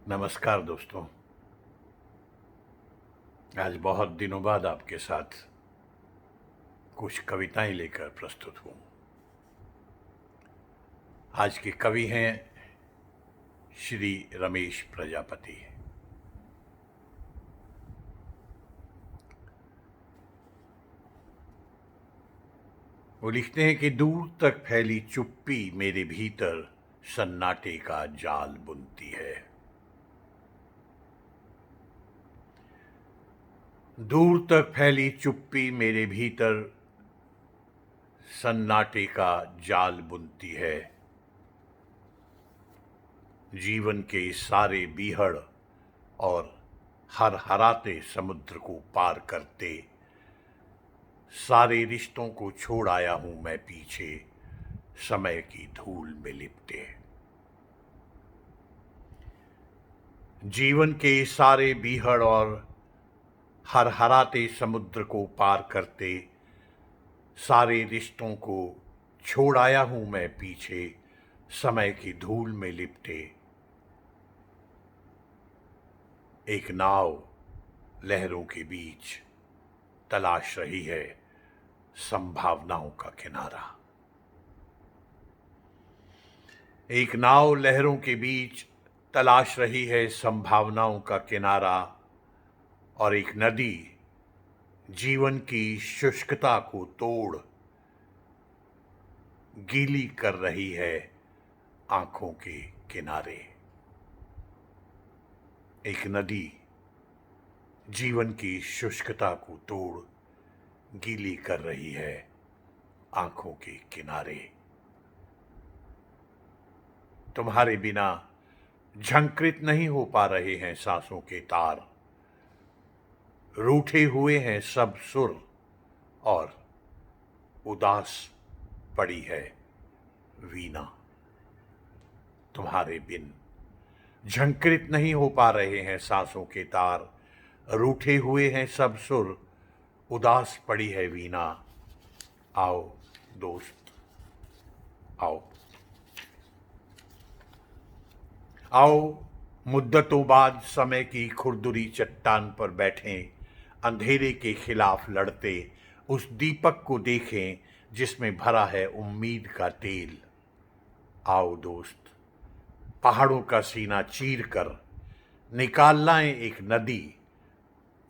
नमस्कार दोस्तों। आज बहुत दिनों बाद आपके साथ कुछ कविताएं लेकर प्रस्तुत हूँ। आज के कवि हैं श्री रमेश प्रजापति। वो लिखते हैं कि दूर तक फैली चुप्पी मेरे भीतर सन्नाटे का जाल बुनती है। दूर तक फैली चुप्पी मेरे भीतर सन्नाटे का जाल बुनती है। जीवन के सारे बीहड़ और हर हराते समुद्र को पार करते सारे रिश्तों को छोड़ आया हूं मैं पीछे, समय की धूल में लिपटे। जीवन के सारे बीहड़ और हर हराते समुद्र को पार करते सारे रिश्तों को छोड़ आया हूं मैं पीछे, समय की धूल में लिपटे। एक नाव लहरों के बीच तलाश रही है संभावनाओं का किनारा। एक नाव लहरों के बीच तलाश रही है संभावनाओं का किनारा, और एक नदी जीवन की शुष्कता को तोड़ गीली कर रही है आंखों के किनारे। एक नदी जीवन की शुष्कता को तोड़ गीली कर रही है आंखों के किनारे। तुम्हारे बिना झंकृत नहीं हो पा रहे हैं सांसों के तार, रूठे हुए हैं सब सुर और उदास पड़ी है वीणा। तुम्हारे बिन झंकृत नहीं हो पा रहे हैं सांसों के तार, रूठे हुए हैं सब सुर, उदास पड़ी है वीणा। आओ दोस्त, आओ आओ मुद्दतों बाद समय की खुरदुरी चट्टान पर बैठें, अंधेरे के खिलाफ लड़ते उस दीपक को देखें जिसमें भरा है उम्मीद का तेल। आओ दोस्त, पहाड़ों का सीना चीर कर निकाल लाएं एक नदी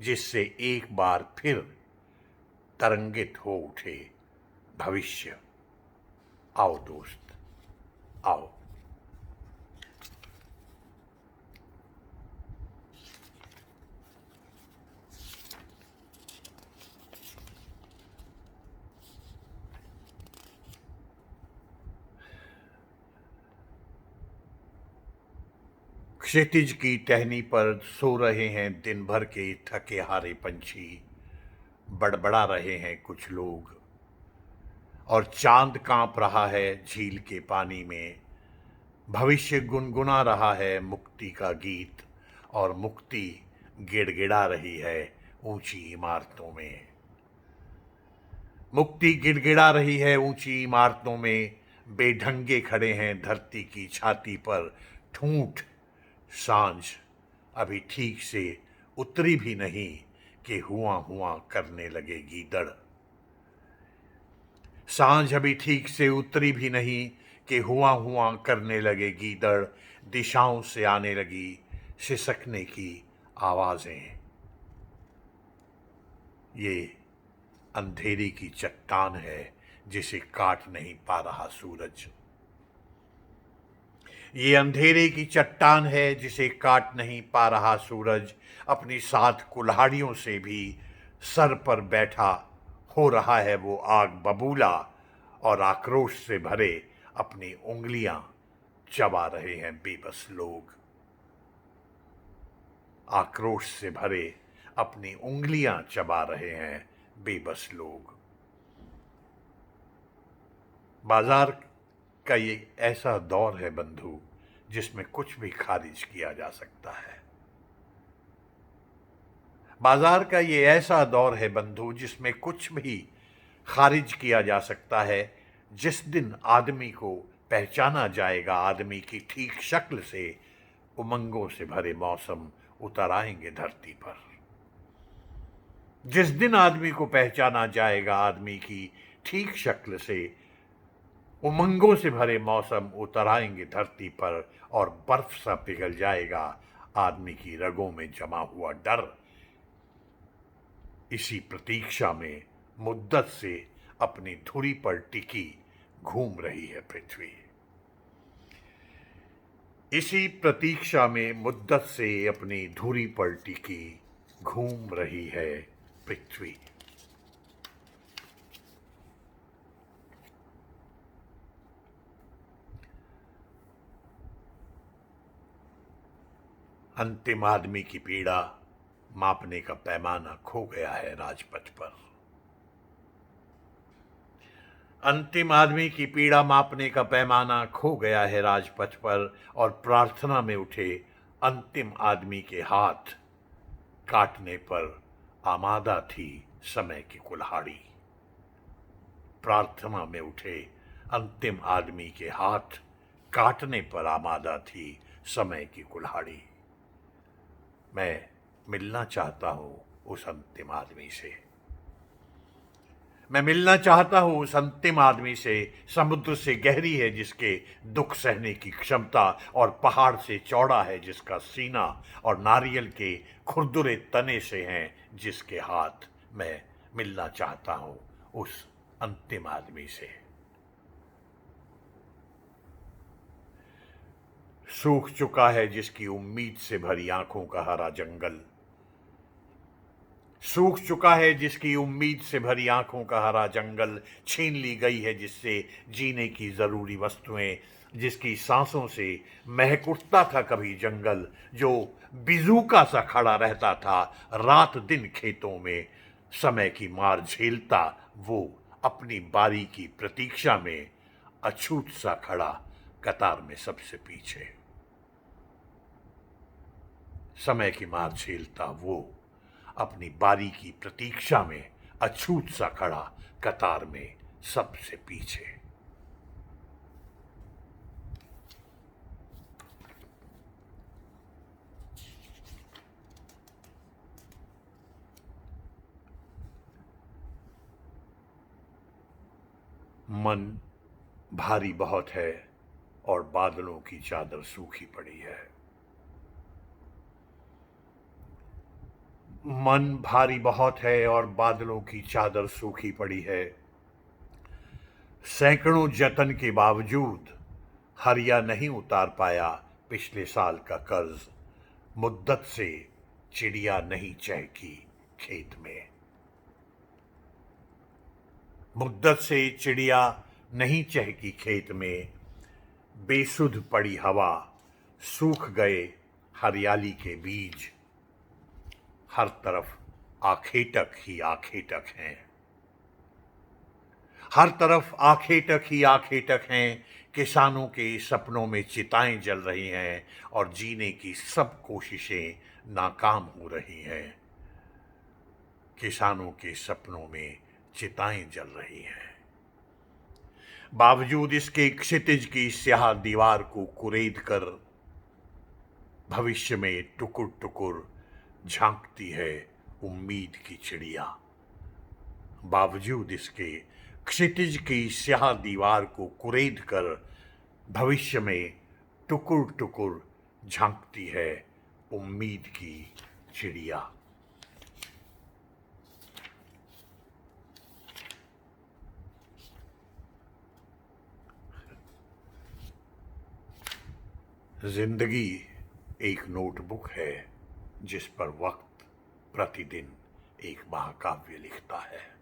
जिससे एक बार फिर तरंगित हो उठे भविष्य। आओ दोस्त, आओ। क्षितिज की टहनी पर सो रहे हैं दिन भर के थके हारे पंछी, बड़बड़ा रहे हैं कुछ लोग, और चांद कांप रहा है झील के पानी में। भविष्य गुनगुना रहा है मुक्ति का गीत, और मुक्ति गिड़गिड़ा रही है ऊंची इमारतों में। मुक्ति गिड़गिड़ा रही है ऊंची इमारतों में, बेढंगे खड़े हैं धरती की छाती पर ठूंठ। सांझ अभी ठीक से उतरी भी नहीं कि हुआ हुआ करने लगे गीदड़। सांझ अभी ठीक से उतरी भी नहीं कि हुआ हुआ करने लगे गीदड़। दिशाओं से आने लगी सिसकने की आवाजें। ये अंधेरी की चट्टान है जिसे काट नहीं पा रहा सूरज। ये अंधेरे की चट्टान है जिसे काट नहीं पा रहा सूरज। अपनी 7 कुल्हाड़ियों से भी सर पर बैठा हो रहा है वो आग बबूला, और आक्रोश से भरे अपनी उंगलियां चबा रहे हैं बेबस लोग। आक्रोश से भरे अपनी उंगलियां चबा रहे हैं बेबस लोग। बाजार का ये ऐसा दौर है बंधु जिसमें कुछ भी खारिज किया जा सकता है। बाजार का ये ऐसा दौर है बंधु जिसमें कुछ भी खारिज किया जा सकता है। जिस दिन आदमी को पहचाना जाएगा आदमी की ठीक शक्ल से, उमंगों से भरे मौसम उतर आएंगे धरती पर। जिस दिन आदमी को पहचाना जाएगा आदमी की ठीक शक्ल से, उमंगों से भरे मौसम उतर आएंगे धरती पर और बर्फ सा पिघल जाएगा आदमी की रगों में जमा हुआ डर। इसी प्रतीक्षा में मुद्दत से अपनी धुरी पर टिकी घूम रही है पृथ्वी। इसी प्रतीक्षा में मुद्दत से अपनी धुरी पर टिकी घूम रही है पृथ्वी। अंतिम आदमी की पीड़ा मापने का पैमाना खो गया है राजपथ पर। अंतिम आदमी की पीड़ा मापने का पैमाना खो गया है राजपथ पर और प्रार्थना में उठे अंतिम आदमी के हाथ काटने पर आमादा थी समय की कुल्हाड़ी। प्रार्थना में उठे अंतिम आदमी के हाथ काटने पर आमादा थी समय की कुल्हाड़ी। मैं मिलना चाहता हूं उस अंतिम आदमी से। मैं मिलना चाहता हूं उस अंतिम आदमी से। समुद्र से गहरी है जिसके दुख सहने की क्षमता और पहाड़ से चौड़ा है जिसका सीना और नारियल के खुरदुरे तने से हैं जिसके हाथ। मैं मिलना चाहता हूं उस अंतिम आदमी से। सूख चुका है जिसकी उम्मीद से भरी आंखों का हरा जंगल। सूख चुका है जिसकी उम्मीद से भरी आंखों का हरा जंगल। छीन ली गई है जिससे जीने की जरूरी वस्तुएं, जिसकी सांसों से महक उठता था कभी जंगल, जो बिजूका सा खड़ा रहता था रात दिन खेतों में। समय की मार झेलता वो अपनी बारी की प्रतीक्षा में, अछूत सा खड़ा कतार में सबसे पीछे। समय की मार झेलता वो अपनी बारी की प्रतीक्षा में, अछूत सा खड़ा कतार में सबसे पीछे। मन भारी बहुत है और बादलों की चादर सूखी पड़ी है। मन भारी बहुत है और बादलों की चादर सूखी पड़ी है। सैकड़ों जतन के बावजूद हरिया नहीं उतार पाया पिछले साल का कर्ज। मुद्दत से चिड़िया नहीं चहकी खेत में। मुद्दत से चिड़िया नहीं चहकी खेत में। बेसुध पड़ी हवा, सूख गए हरियाली के बीज। हर तरफ आखेटक ही आखेटक हैं। हर तरफ आखेटक ही आखेटक हैं। किसानों के सपनों में चिताएं जल रही हैं और जीने की सब कोशिशें नाकाम हो रही हैं। किसानों के सपनों में चिताएं जल रही हैं। बावजूद इसके क्षितिज की स्याह दीवार को कुरेद कर भविष्य में टुकुर टुकुर झांकती है उम्मीद की चिड़िया। बावजूद इसके क्षितिज की स्याह दीवार को कुरेद कर भविष्य में टुकुर टुकुर झांकती है उम्मीद की चिड़िया। जिंदगी एक नोटबुक है जिस पर वक्त प्रतिदिन एक महाकाव्य लिखता है।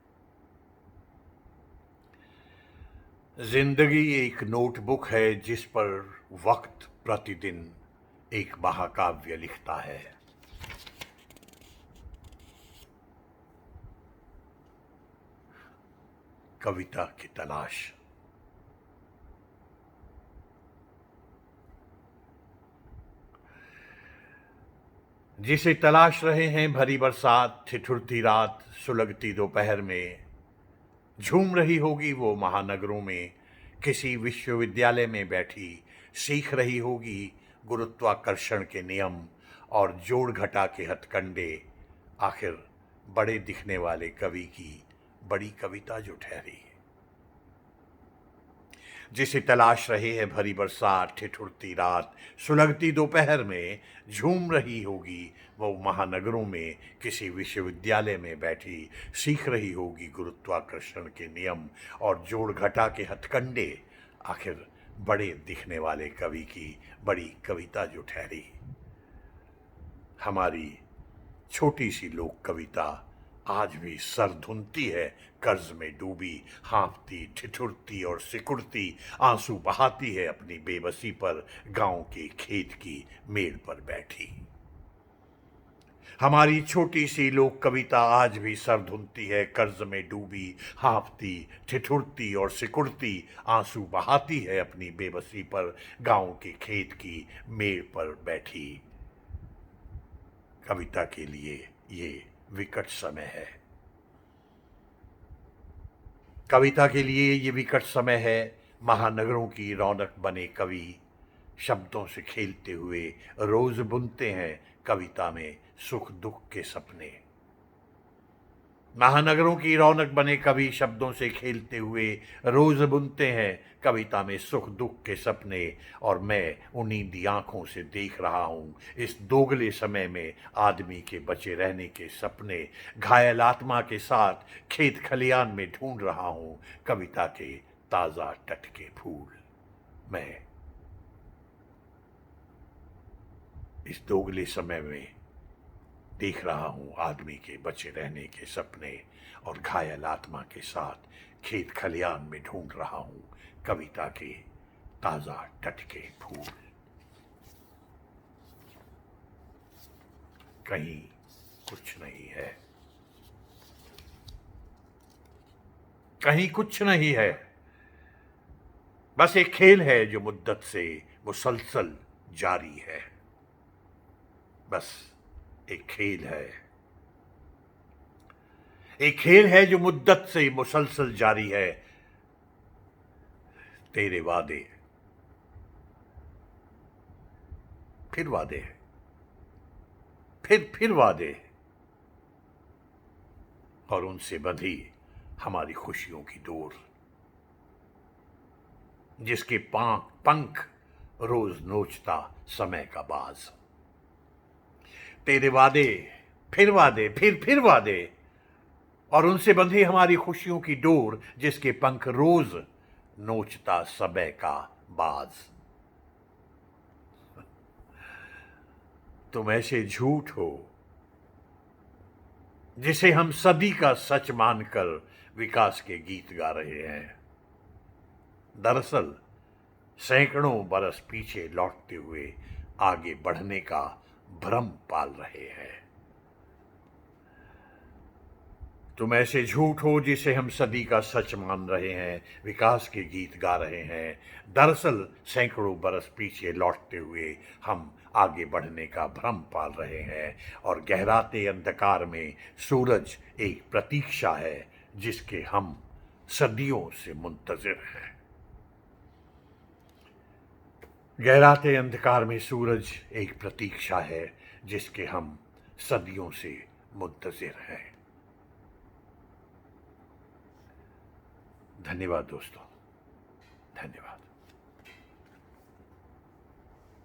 जिंदगी एक नोटबुक है जिस पर वक्त प्रतिदिन एक महाकाव्य लिखता है। कविता की तलाश। जिसे तलाश रहे हैं भरी बरसात, ठिठुरती रात, सुलगती दोपहर में। झूम रही होगी वो महानगरों में, किसी विश्वविद्यालय में बैठी सीख रही होगी गुरुत्वाकर्षण के नियम और जोड़ घटा के हथकंडे आखिर बड़े दिखने वाले कवि की बड़ी कविता जो ठहरी, जिसे तलाश रहे हैं भरी बरसात, ठिठुरती रात, सुलगती दोपहर में झूम रही होगी वो महानगरों में किसी विश्वविद्यालय में बैठी, सीख रही होगी गुरुत्वाकर्षण के नियम और जोड़ घटा के हथकंडे आखिर बड़े दिखने वाले कवि की बड़ी कविता जो ठहरी। हमारी छोटी सी लोक कविता आज भी सर धुनती है, कर्ज में डूबी, हाँफती, ठिठुरती और सिकुड़ती, आंसू बहाती है अपनी बेबसी पर, गांव के खेत की मेड़ पर बैठी। हमारी छोटी सी लोक कविता आज भी सर धुनती है, कर्ज में डूबी, हाँफती, ठिठुरती और सिकुड़ती, आंसू बहाती है अपनी बेबसी पर, गांव के खेत की मेड़ पर बैठी। कविता के लिए ये विकट समय है। कविता के लिए ये विकट समय है। महानगरों की रौनक बने कवि शब्दों से खेलते हुए रोज बुनते हैं कविता में सुख दुख के सपने। महानगरों की रौनक बने कवि शब्दों से खेलते हुए रोज बुनते हैं कविता में सुख दुख के सपने, और मैं उन्हीं आंखों से देख रहा हूँ इस दोगले समय में आदमी के बचे रहने के सपने। घायल आत्मा के साथ खेत खलियान में ढूंढ रहा हूँ कविता के ताजा टटके फूल। मैं इस दोगले समय में देख रहा हूं आदमी के बचे रहने के सपने, और घायल आत्मा के साथ खेत खलियान में ढूंढ रहा हूं कविता के ताजा टटके फूल। कहीं कुछ नहीं है, कहीं कुछ नहीं है, बस एक खेल है जो मुद्दत से मुसलसल जारी है। बस एक खेल है, एक खेल है जो मुद्दत से मुसलसल जारी है। तेरे वादे, फिर वादे, फिर वादे, और उनसे बंधी हमारी खुशियों की डोर, जिसके पंख रोज नोचता समय का बाज। तेरे वादे, फिर वादे, फिर वादे, और उनसे बंधी हमारी खुशियों की डोर, जिसके पंख रोज नोचता समय का बाज। तुम ऐसे झूठ हो जिसे हम सदी का सच मानकर विकास के गीत गा रहे हैं। दरअसल सैकड़ों बरस पीछे लौटते हुए आगे बढ़ने का भ्रम पाल रहे हैं। तुम ऐसे झूठ हो जिसे हम सदी का सच मान रहे हैं, विकास के गीत गा रहे हैं। दरअसल सैकड़ों बरस पीछे लौटते हुए हम आगे बढ़ने का भ्रम पाल रहे हैं, और गहराते अंधकार में सूरज एक प्रतीक्षा है जिसके हम सदियों से मुंतजिर हैं। गहराते अंधकार में सूरज एक प्रतीक्षा है जिसके हम सदियों से मुंतजिर हैं। धन्यवाद दोस्तों, धन्यवाद।